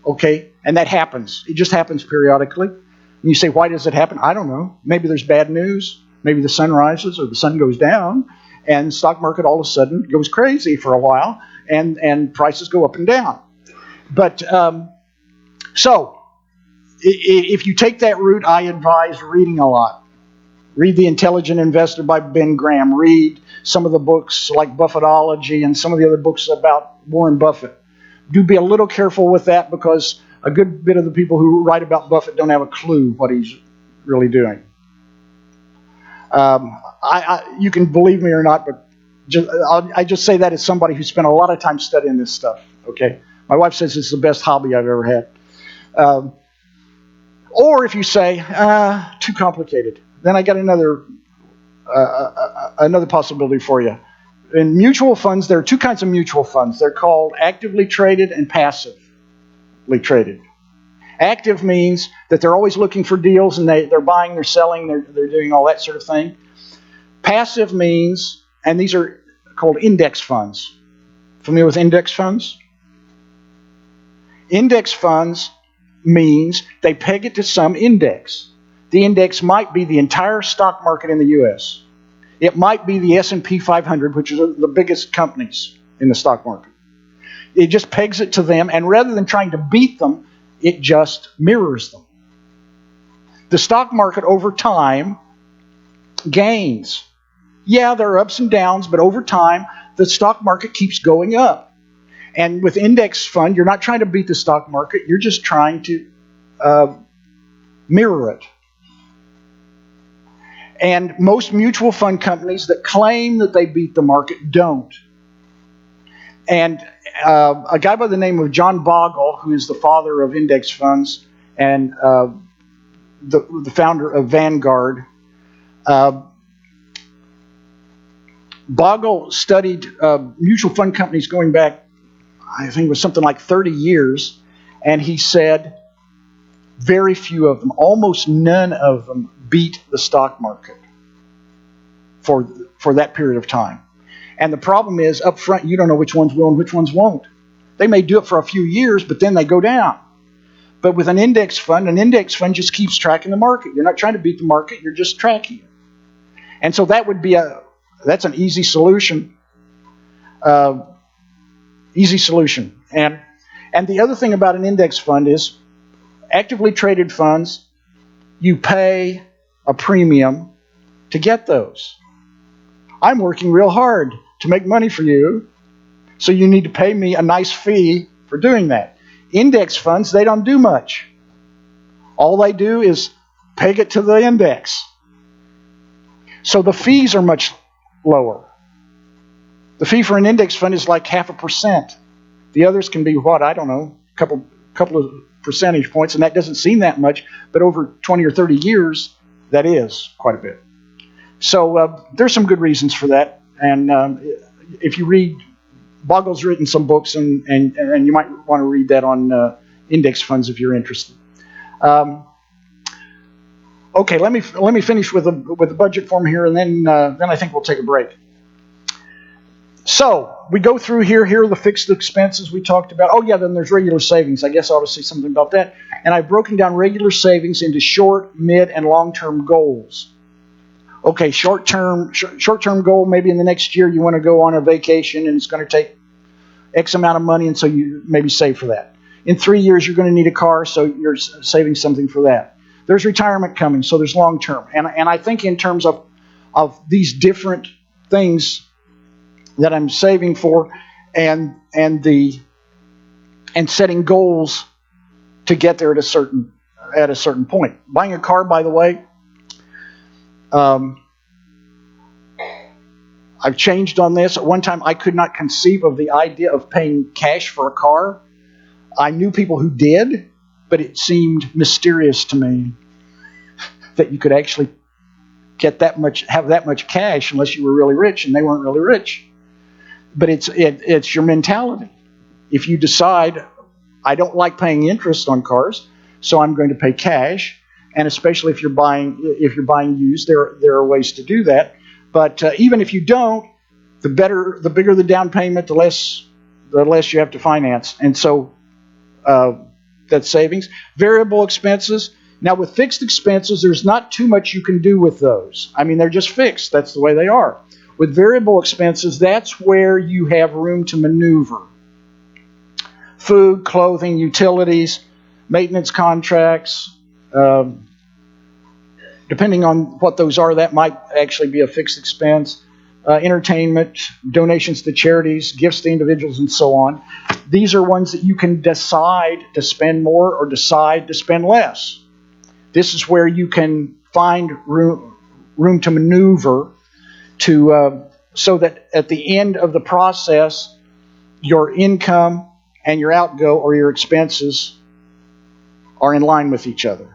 okay, and that happens. It just happens periodically. And you say, why does it happen? I don't know. Maybe there's bad news. Maybe the sun rises or the sun goes down, and the stock market all of a sudden goes crazy for a while, and prices go up and down. But so if you take that route, I advise reading a lot. Read The Intelligent Investor by Ben Graham. Read some of the books like Buffettology and some of the other books about Warren Buffett. Do be a little careful with that because a good bit of the people who write about Buffett don't have a clue what he's really doing. You can believe me or not, but I just say that as somebody who spent a lot of time studying this stuff. Okay, my wife says it's the best hobby I've ever had. Or if you say too complicated, then I got another possibility for you. In mutual funds, there are two kinds of mutual funds. They're called actively traded and passively traded. Active means that they're always looking for deals and they're buying, they're selling, they're doing all that sort of thing. Passive means, and these are called index funds. Familiar with index funds? Index funds means they peg it to some index. The index might be the entire stock market in the U.S. It might be the S&P 500, which is the biggest companies in the stock market. It just pegs it to them, and rather than trying to beat them, it just mirrors them. The stock market over time gains. Yeah, there are ups and downs, but over time, the stock market keeps going up. And with index fund, you're not trying to beat the stock market, you're just trying to mirror it. And most mutual fund companies that claim that they beat the market don't. And a guy by the name of John Bogle, who is the father of index funds and the founder of Vanguard, Bogle studied mutual fund companies going back, I think it was something like 30 years, and he said very few of them, almost none of them, beat the stock market for that period of time. And the problem is, up front, you don't know which ones will and which ones won't. They may do it for a few years, but then they go down. But with an index fund just keeps tracking the market. You're not trying to beat the market, you're just tracking it. And so that would be that's an easy solution. Easy solution. And the other thing about an index fund is actively traded funds, you pay a premium to get those. I'm working real hard to make money for you, so you need to pay me a nice fee for doing that. Index funds, they don't do much. All they do is peg it to the index. So the fees are much lower. The fee for an index fund is like 0.5%. The others can be what? I don't know, a couple of percentage points, and that doesn't seem that much, but over 20 or 30 years, that is quite a bit. So there's some good reasons for that. And if you read, Bogle's written some books, and you might want to read that on index funds if you're interested. Okay, let me finish with the budget form here, and then I think we'll take a break. So we go through here. Here are the fixed expenses we talked about. Oh yeah, then there's regular savings. I guess I ought to say something about that. And I've broken down regular savings into short, mid, and long-term goals. Okay, short-term goal, maybe in the next year you want to go on a vacation and it's going to take X amount of money, and so you maybe save for that. In 3 years you're going to need a car, so you're saving something for that. There's retirement coming, so there's long-term. And I think in terms of these different things that I'm saving for, and setting goals to get there at a certain point. Buying a car, by the way, I've changed on this. At one time, I could not conceive of the idea of paying cash for a car. I knew people who did, but it seemed mysterious to me that you could actually have that much cash unless you were really rich, and they weren't really rich. But it's your mentality. If you decide, I don't like paying interest on cars, so I'm going to pay cash, and especially if you're buying used, there are ways to do that. But even if you don't, the bigger the down payment, the less you have to finance, and so that's savings. Variable expenses. Now with fixed expenses, there's not too much you can do with those. I mean, they're just fixed. That's the way they are. With variable expenses, that's where you have room to maneuver. Food, clothing, utilities, maintenance contracts. Depending on what those are, that might actually be a fixed expense. Entertainment, donations to charities, gifts to individuals, and so on. These are ones that you can decide to spend more or decide to spend less. This is where you can find room to maneuver so that at the end of the process, your income and your outgo or your expenses are in line with each other.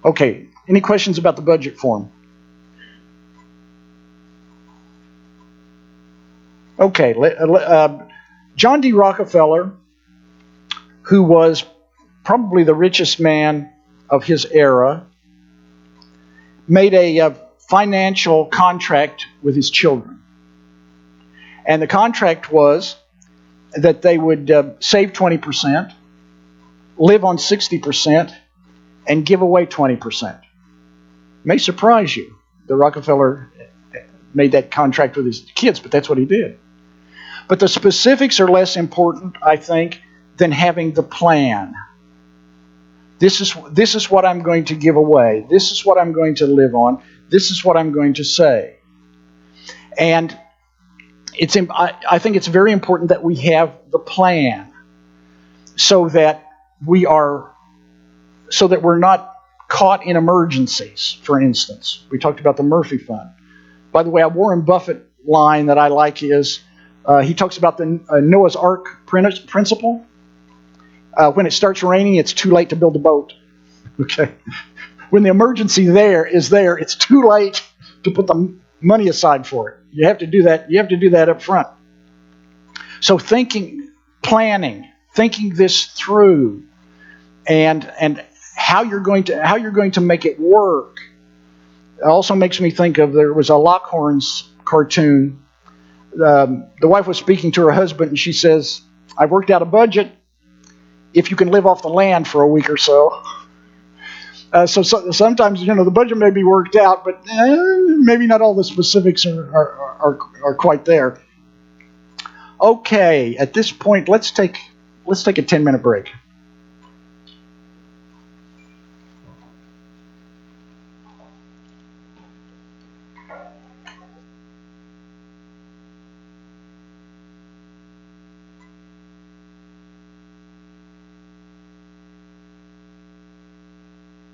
Okay, any questions about the budget form? Okay, John D. Rockefeller, who was probably the richest man of his era, made a financial contract with his children. And the contract was that they would save 20%, live on 60%, and give away 20%. May surprise you. The Rockefeller made that contract with his kids, but that's what he did. But the specifics are less important, I think, than having the plan. This is what I'm going to give away. This is what I'm going to live on. This is what I'm going to say. And I think it's very important that we have the plan so that we're not caught in emergencies, for instance. We talked about the Murphy Fund. By the way, a Warren Buffett line that I like is, he talks about the Noah's Ark principle. When it starts raining, it's too late to build a boat. Okay. When the emergency is there, it's too late to put the money aside for it. You have to do that. You have to do that up front. So planning, thinking this through, and how you're going to make it work. It also makes me think of, there was a Lockhorns cartoon. The wife was speaking to her husband, and she says, "I've worked out a budget if you can live off the land for a week or so." So sometimes, the budget may be worked out, but maybe not all the specifics are quite there. Okay, at this point, let's take a 10-minute break.